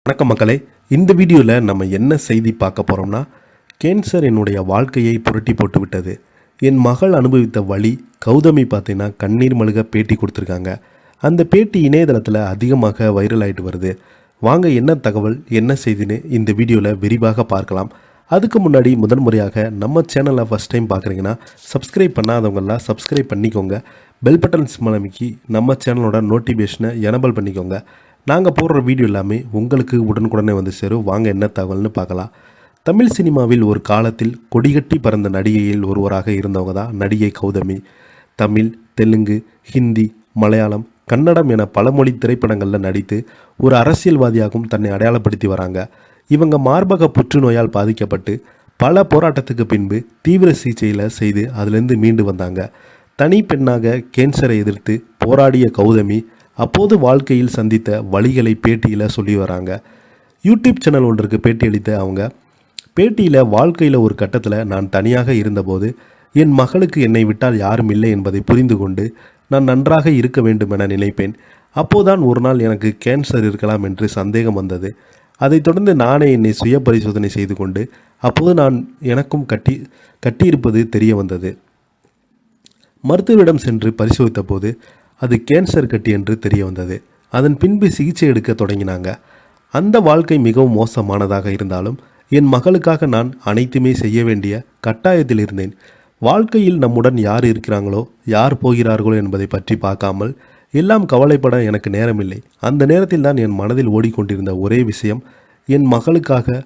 வணக்கம் மக்களே. இந்த வீடியோவில் நம்ம என்ன செய்தி பார்க்க போகிறோம்னா, கேன்சர் என்னுடைய வாழ்க்கையை புரட்டி போட்டு விட்டது. என் மகள் அனுபவித்த வலி. கௌதமி பார்த்தீங்கன்னா கண்ணீர் மல்க பேட்டி கொடுத்துருக்காங்க. அந்த பேட்டி இணையதளத்தில் அதிகமாக வைரல் ஆகிட்டு வருது. வாங்க என்ன தகவல் என்ன செய்தின்னு இந்த வீடியோவில் விரிவாக பார்க்கலாம். அதுக்கு முன்னாடி முதன்முறையாக நம்ம சேனலை ஃபஸ்ட் டைம் பார்க்குறீங்கன்னா சப்ஸ்கிரைப் பண்ணாதவங்களாம் சப்ஸ்கிரைப் பண்ணிக்கோங்க. பெல் பட்டன்ஸ் மூலமிக்கி நம்ம சேனலோட நோட்டிஃபிகேஷனை எனபிள் பண்ணிக்கோங்க. நாங்கள் போடுற வீடியோ எல்லாமே உங்களுக்கு உடனுக்குடனே வந்து சேரும். வாங்க என்ன தகவல்னு பார்க்கலாம். தமிழ் சினிமாவில் ஒரு காலத்தில் கொடிகட்டி பறந்த நடிகையில் ஒருவராக இருந்தவங்க தான் நடிகை கௌதமி. தமிழ், தெலுங்கு, ஹிந்தி, மலையாளம், கன்னடம் என பல மொழி திரைப்படங்களில் நடித்து ஒரு அரசியல்வாதியாகவும் தன்னை அடையாளப்படுத்தி வராங்க. இவங்க மார்பக புற்றுநோயால் பாதிக்கப்பட்டு பல போராட்டத்துக்கு பின்பு தீவிர சிகிச்சையில் செய்து அதிலிருந்து மீண்டு வந்தாங்க. தனி பெண்ணாக கேன்சரை எதிர்த்து போராடிய கௌதமி அப்போது வாழ்க்கையில் சந்தித்த வழிகளை பேட்டியில் சொல்லி வராங்க. யூடியூப் சேனல் ஒன்றுக்கு பேட்டியளித்த அவங்க பேட்டியில் வாழ்க்கையில் ஒரு கட்டத்தில் நான் தனியாக இருந்தபோது என் மகளுக்கு என்னை விட்டால் யாரும் இல்லை என்பதை புரிந்து கொண்டு நான் நன்றாக இருக்க வேண்டும் என நினைப்பேன். அப்போதான் ஒரு நாள் எனக்கு கேன்சர் இருக்கலாம் என்று சந்தேகம் வந்தது. அதைத் தொடர்ந்து நானே என்னை சுய பரிசோதனை செய்து கொண்டு அப்போது நான் எனக்கும் கட்டியிருப்பது தெரிய வந்தது. மருத்துவரிடம் சென்று பரிசோதித்த போது அது கேன்சர் கட்டி என்று தெரிய வந்தது. அதன் பின்பு சிகிச்சை எடுக்க தொடங்கினாங்க. அந்த வாழ்க்கை மிகவும் மோசமானதாக இருந்தாலும் என் மகளுக்காக நான் அனைத்துமே செய்ய வேண்டிய கட்டாயத்தில் இருந்தேன். வாழ்க்கையில் நம்முடன் யார் இருக்கிறாங்களோ யார் போகிறார்களோ என்பதை பற்றி பார்க்காமல் எல்லாம் கவலைப்பட எனக்கு நேரமில்லை. அந்த நேரத்தில் தான் என் மனதில் ஓடிக்கொண்டிருந்த ஒரே விஷயம், என் மகளுக்காக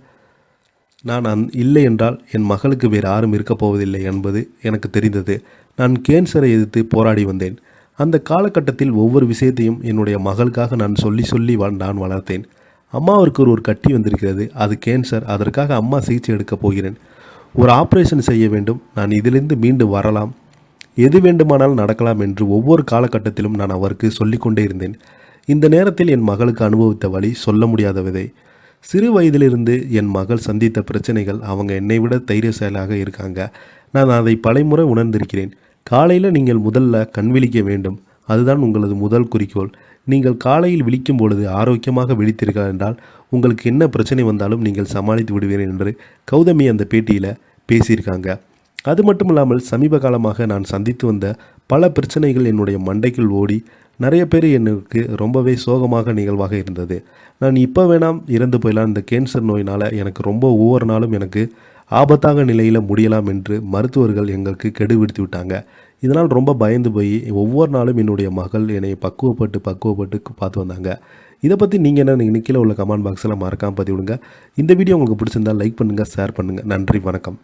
நான் இல்லை என்றால் என் மகளுக்கு வேறு யாரும் இருக்கப் போவதில்லை என்பது எனக்கு தெரிந்தது. நான் கேன்சரை எதிர்த்து போராடி வந்தேன். அந்த காலகட்டத்தில் ஒவ்வொரு விஷயத்தையும் என்னுடைய மகளுக்காக நான் சொல்லி நான் வளர்த்தேன். அம்மாவிற்கு ஒரு கட்டி வந்திருக்கிறது, அது கேன்சர். அதற்காக அம்மா சிகிச்சை எடுக்கப் போகிறேன். ஒரு ஆப்ரேஷன் செய்ய வேண்டும். நான் இதிலிருந்து மீண்டு வரலாம், எது வேண்டுமானாலும் நடக்கலாம் என்று ஒவ்வொரு காலகட்டத்திலும் நான் அவருக்கு சொல்லிக்கொண்டே இருந்தேன். இந்த நேரத்தில் என் மகளுக்கு அனுபவித்த வழி சொல்ல முடியாத விதை. சிறு வயதிலிருந்து என் மகள் சந்தித்த பிரச்சனைகள். அவங்க என்னை விட தைரியசாலியாக இருக்காங்க. நான் அதை பலமுறை உணர்ந்திருக்கிறேன். காலையில் நீங்கள் முதல்ல கண் விழிக்க வேண்டும். அதுதான் உங்களது முதல் குறிக்கோள். நீங்கள் காலையில் விழிக்கும் பொழுது ஆரோக்கியமாக விழித்தீர்கள் என்றால் உங்களுக்கு என்ன பிரச்சனை வந்தாலும் நீங்கள் சமாளித்து விடுவீர்கள் என்று கௌதமி அந்த பேட்டியில் பேசியிருக்காங்க. அது மட்டும் இல்லாமல் சமீப காலமாக நான் சந்தித்து வந்த பல பிரச்சனைகள் என்னுடைய மண்டைக்குள் ஓடி நிறைய பேர் எனக்கு ரொம்பவே சோகமாக நிகழ்வாக இருந்தது. நான் இப்போ வேணாம் இறந்து போயிடலாம், இந்த கேன்சர் நோயினால் எனக்கு ரொம்ப ஒவ்வொரு நாளும் எனக்கு ஆபத்தாக நிலையில் முடியலாம் என்று மருத்துவர்கள் எங்களுக்கு கெடு விடுத்து விட்டாங்க. இதனால் ரொம்ப பயந்து போய் ஒவ்வொரு நாளும் என்னுடைய மகள் என்னை பக்குவப்பட்டு பார்த்து வந்தாங்க. இதை பற்றி நீங்கள் என்ன கீழே உள்ள கமெண்ட் பாக்ஸில் மறக்காமல் பதிவிடுங்க. இந்த வீடியோ உங்களுக்கு பிடிச்சிருந்தால் லைக் பண்ணுங்கள், ஷேர் பண்ணுங்கள். நன்றி, வணக்கம்.